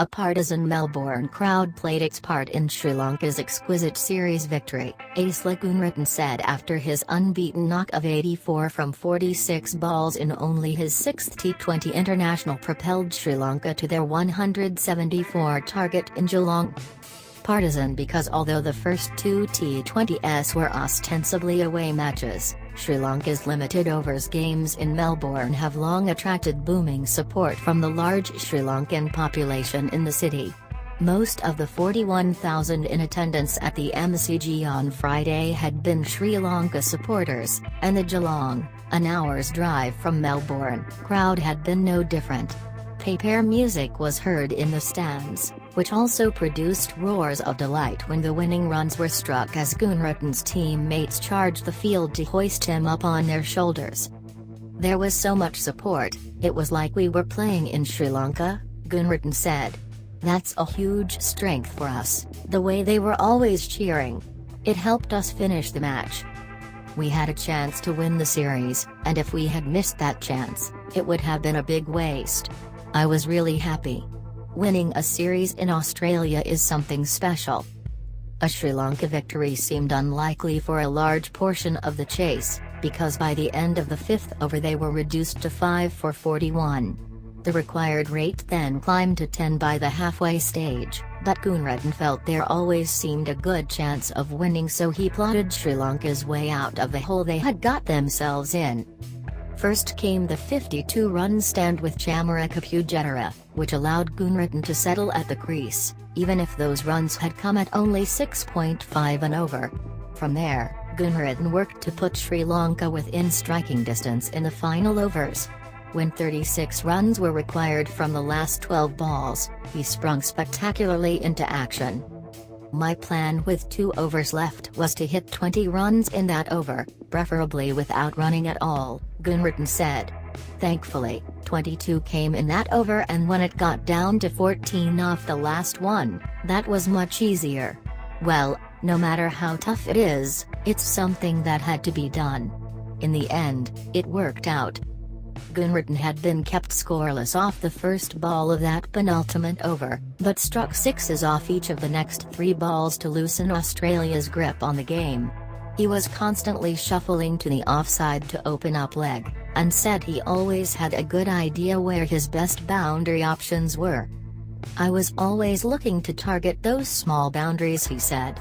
A partisan Melbourne crowd played its part in Sri Lanka's exquisite series victory, Asela Gunaratne said after his unbeaten knock of 84 from 46 balls in only his sixth T20 international propelled Sri Lanka to their 174 target in Geelong. Partisan because although the first two T20s were ostensibly away matches, Sri Lanka's limited overs games in Melbourne have long attracted booming support from the large Sri Lankan population in the city. Most of the 41,000 in attendance at the MCG on Friday had been Sri Lanka supporters, and the Geelong, an hour's drive from Melbourne, crowd had been no different. Papare music was heard in the stands, which also produced roars of delight when the winning runs were struck as Gunaratne's teammates charged the field to hoist him up on their shoulders. "There was so much support, it was like we were playing in Sri Lanka," Gunaratne said. "That's a huge strength for us, the way they were always cheering. It helped us finish the match. We had a chance to win the series, and if we had missed that chance, it would have been a big waste. I was really happy. Winning a series in Australia is something special." A Sri Lanka victory seemed unlikely for a large portion of the chase, because by the end of the fifth over they were reduced to 5 for 41. The required rate then climbed to 10 by the halfway stage, but Gunaratne felt there always seemed a good chance of winning, so he plotted Sri Lanka's way out of the hole they had got themselves in. First came the 52-run stand with Chamaraka Pujara, which allowed Gunaratne to settle at the crease, even if those runs had come at only 6.5 and over. From there, Gunaratne worked to put Sri Lanka within striking distance in the final overs. When 36 runs were required from the last 12 balls, he sprung spectacularly into action. "My plan with 2 overs left was to hit 20 runs in that over, preferably without running at all," Gunaratne said. "Thankfully, 22 came in that over, and when it got down to 14 off the last one, that was much easier. Well, no matter how tough it is, it's something that had to be done. In the end, it worked out." Gunaratne had been kept scoreless off the first ball of that penultimate over, but struck sixes off each of the next 3 balls to loosen Australia's grip on the game. He was constantly shuffling to the offside to open up leg, and said he always had a good idea where his best boundary options were. "I was always looking to target those small boundaries," he said.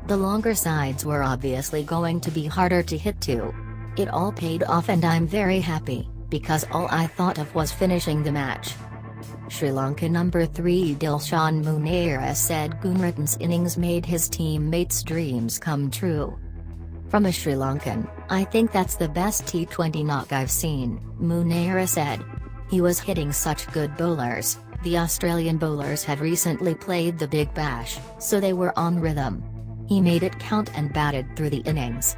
"The longer sides were obviously going to be harder to hit to. It all paid off, and I'm very happy, because all I thought of was finishing the match." Sri Lanka number 3 Dilshan Munera said Gunaratne's innings made his teammates' dreams come true. "From a Sri Lankan, I think that's the best T20 knock I've seen," Munera said. "He was hitting such good bowlers. The Australian bowlers had recently played the Big Bash, so they were on rhythm. He made it count and batted through the innings.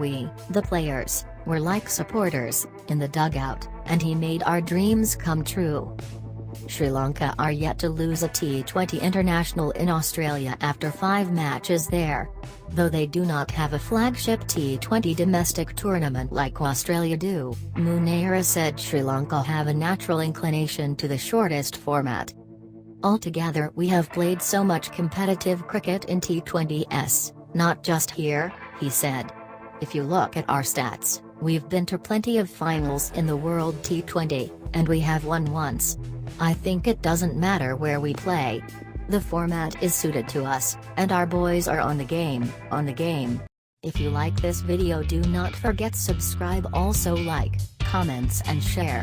We, the players, were like supporters, in the dugout, and he made our dreams come true." Sri Lanka are yet to lose a T20 international in Australia after 5 matches there. Though they do not have a flagship T20 domestic tournament like Australia do, Munera said Sri Lanka have a natural inclination to the shortest format. "Altogether we have played so much competitive cricket in T20s, not just here," he said. "If you look at our stats, we've been to plenty of finals in the World T20, and we have won once. I think it doesn't matter where we play. The format is suited to us, and our boys are on the game, on the game." If you like this video, do not forget subscribe, also like, comments and share.